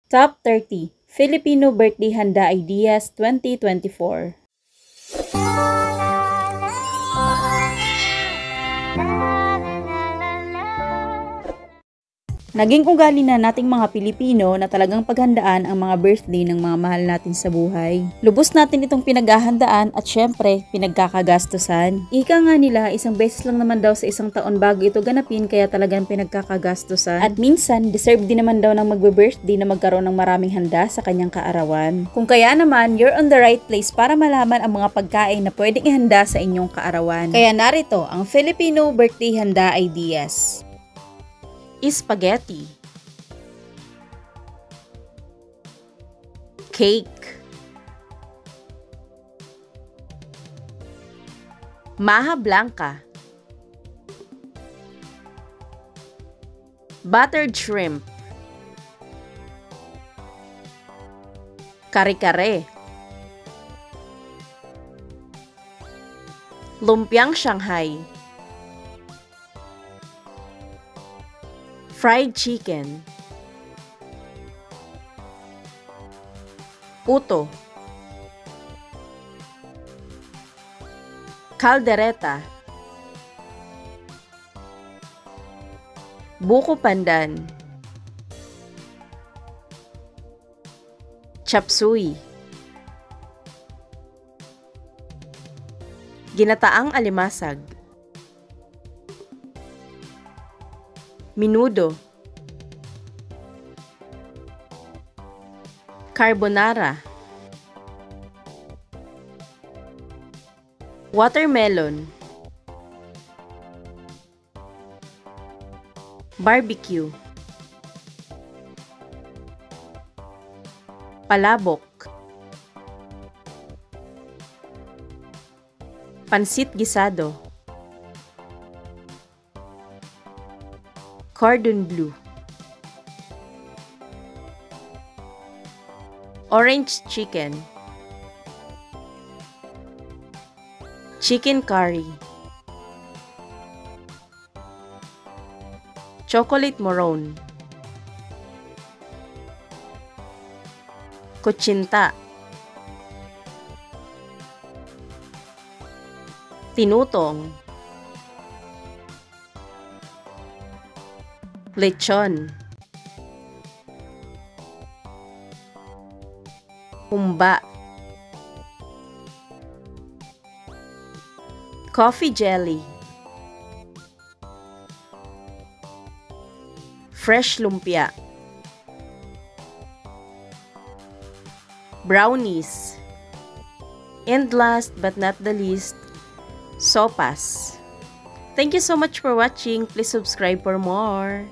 Top 30 Filipino Birthday Handa Ideas 2024. Naging ugali na nating mga Pilipino na talagang paghandaan ang mga birthday ng mga mahal natin sa buhay. Lubos natin itong pinaghahandaan at syempre, pinagkakagastusan. Ika nga nila, isang beses lang naman daw sa isang taon bago ito ganapin kaya talagang pinagkakagastusan. At minsan, deserve din naman daw ng magbe-birthday na magkaroon ng maraming handa sa kanyang kaarawan. Kung kaya naman, you're on the right place para malaman ang mga pagkain na pwedeng ihanda sa inyong kaarawan. Kaya narito ang Filipino Birthday Handa Ideas. Spaghetti, cake, maha blanca, buttered shrimp, kare-kare, lumpiang Shanghai, fried chicken, puto, caldereta, buko pandan, chop suey, ginataang alimasag, menudo, carbonara, watermelon, barbecue, palabok, pansit gisado, cordon bleu, orange chicken, chicken curry, chocolate morone, kutsinta, tinutong, lechon, humba, coffee jelly, fresh lumpia, brownies, and last but not the least, sopas. Thank you so much for watching. Please subscribe for more.